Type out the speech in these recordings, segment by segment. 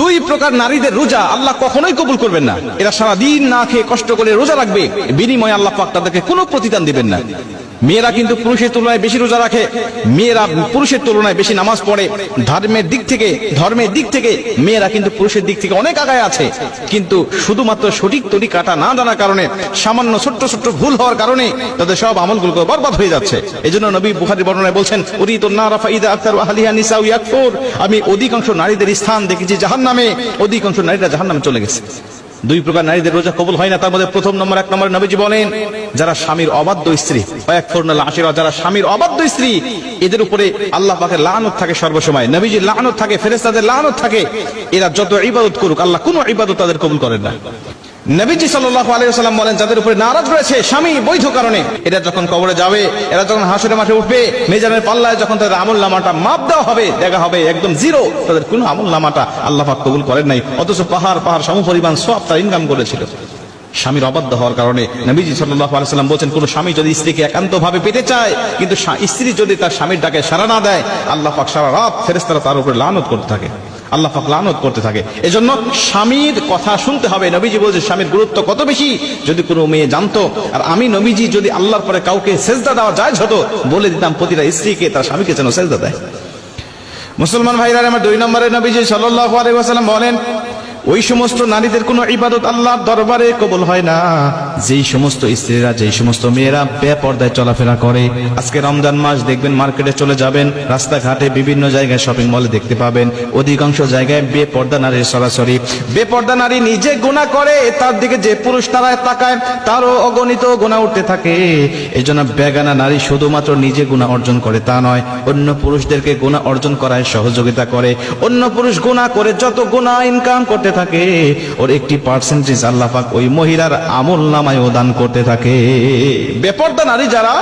দুই প্রকার নারীদের রোজা আল্লাহ কখনোই কবুল করবেন না। এরা সারাদিন না খেয়ে কষ্ট করে রোজা রাখবে, বিনিময়ে আল্লাহ পাক তাদেরকে কোনো প্রতিদান দিবেন না। মেয়েরা কিন্তু পুরুষের তুলনায় বেশি রোজা রাখে, মেয়েরা পুরুষের তুলনায় বেশি নামাজ পড়ে, ধর্মের দিক থেকে মেয়েরা কিন্তু পুরুষের দিক থেকে অনেক আগায় আছে। কিন্তু শুধুমাত্র সঠিক তরিকাটা না জানার কারণে, সামান্য ছোট্ট ছোট্ট ভুল হওয়ার কারণে তাদের সব আমলগুলো বরবাদ হয়ে যাচ্ছে। এজন্য নবী বুখারী বর্ণনায় বলছেন, উরিদুন নারা ফাইদা আকতারু আহলিহা নিসাউ ইয়াকফুর, আমি অধিকাংশ নারীদের স্থান দেখেছি জাহান্নামে, অধিকাংশ নারীরা জাহান্নামে চলে গেছে। দুই প্রকার নারীদের রোজা কবুল হয় না। তার মধ্যে প্রথম নম্বর, এক নম্বরে নবীজি বলেন, যারা স্বামীর অবাধ্য স্ত্রী, ওয়াকফুরনাল আশিরা, যারা স্বামীর অবাধ্য স্ত্রী, এদের উপরে আল্লাহ পাকের লানত থাকে সর্বসময়, নবীজির লানত থাকে, ফেরেশতাদের লানত থাকে। এরা যত ইবাদত করুক আল্লাহ কোনো ইবাদত তাদের কবুল করেন না। নবীজি সাল্লাল্লাহু আলাইহি ওয়াসাল্লাম বলেন, যাদের উপরে নারাজ রয়েছে স্বামী বৈধ কারণে, এরা যখন কবরে যাবে, এরা যখন হাসরের মাঠে উঠবে, মিজানের পাল্লায় যখন তাদের আমলনামাটা মাপ দেওয়া হবে, দেখা হবে একদম জিরো, তাদের কোনো আমলনামাটা আল্লাহ পাক কবুল করেন নাই, অথচ পাহাড় সমপরিমাণ সওয়াব তারা ইনকাম করেছিল। স্বামীর অবাধ্য হওয়ার কারণে নবীজি সাল্লাল্লাহু আলাইহি ওয়াসাল্লাম বলেন, কোন স্বামী যদি স্ত্রীকে একান্তভাবে পেতে চায়, কিন্তু স্ত্রী যদি তার স্বামীর ডাকে সাড়া না দেয়, আল্লাহ পাক সারা রাত ফেরেশতারা তার উপরে লানত করতে থাকে, আল্লাহ পাক লানত করতে থাকে। এজন্য স্বামীর কথা শুনতে হবে। নবীজি বলছে স্বামীর গুরুত্ব কত বেশি যদি কোনো মেয়ে জানতো, আর আমি নবীজি যদি আল্লাহর পরে কাউকে সেজদা দেওয়া জায়েজ হতো, বলে দিতাম প্রতিটা স্ত্রীকে তার স্বামীকে যেন সেজদা দেয়। মুসলমান ভাইরা আমার, দুই নম্বরে নবীজি সাল্লাল্লাহু আলাইহি ওয়াসাল্লাম বলেন, ওই সমস্ত নারীদের কোনো ইবাদত আল্লাহর দরবারে কবুল হয় না যেই সমস্ত স্ত্রীরা, যেই সমস্ত মেয়েরা বেপর্দায় চলাফেরা করে। আজকে রমজান মাস, দেখবেন মার্কেটে চলে যাবেন, রাস্তাঘাটে বিভিন্ন জায়গায়, শপিং মলে দেখতে পাবেন অধিকাংশ জায়গায় বেপর্দা নারীর সরাসরি। বেপর্দা নারী নিজে গুনাহ করে, তার দিকে যে পুরুষ তারা তাকায়, তারও অগণিত গুনাহ উঠতে থাকে। এই জন্য বেগানা নারী শুধুমাত্র নিজে গুনাহ অর্জন করে তা নয়, অন্য পুরুষদেরকে গুনাহ অর্জন করায় সহযোগিতা করে। অন্য পুরুষ গুনাহ করে যত গুনাহ ইনকাম করতে থাকে, ওর একটি পার্সেন্টেজ আল্লাহ পাক ওই মহিলার আমলনামায় দান করতে থাকে। বেপর্দা নারী যারা,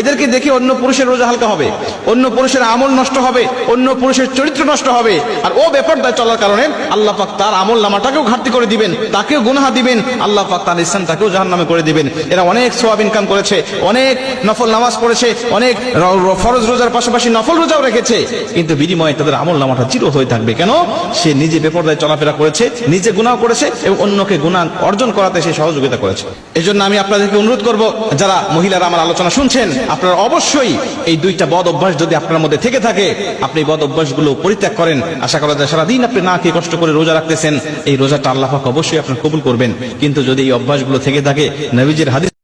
এদেরকে দেখে অন্য পুরুষের রোজা হালকা হবে, অন্য পুরুষের আমল নষ্ট হবে, অন্য পুরুষের চরিত্র নষ্ট হবে। আর ও বেপর্দায় চলার কারণে আল্লাহ পাক তার আমলনামাটাকেও ঘাটতি করে দিবেন, তাকেও গুনাহ দিবেন, আল্লাহ পাক তার স্থানটাকেও জাহান্নামে করে দিবেন। এরা অনেক সওয়াব ইনকাম করেছে, অনেক নফল নামাজ পড়েছে, অনেক ফরজ রোজার পাশাপাশি নফল রোজাও রেখেছে, কিন্তু বিনিময়ে তাদের আমলনামাটা চির হয়ে থাকবে। কেন? সে নিজে বেপর্দায় চলাফেরা করেছে, নিজে গুনাহ করেছে এবং অন্যকে গুনাহ অর্জন করাতে সে সহযোগিতা করেছে। এজন্য আমি আপনাদেরকে অনুরোধ করব, যারা মহিলারা আমার আলোচনা শুনছেন, আপনারা অবশ্যই এই দুইটা বদ অভ্যাস যদি আপনার মধ্যে থেকে থাকে, আপনি বদ অভ্যাসগুলো পরিত্যাগ করেন। আশা করা যায় সারাদিন আপনি না খেয়ে কষ্ট করে রোজা রাখতেছেন, এই রোজাটা আল্লাহ পাক অবশ্যই আপনার কবুল করবেন। কিন্তু যদি এই অভ্যাসগুলো থেকে থাকে, নবীজির হাদিস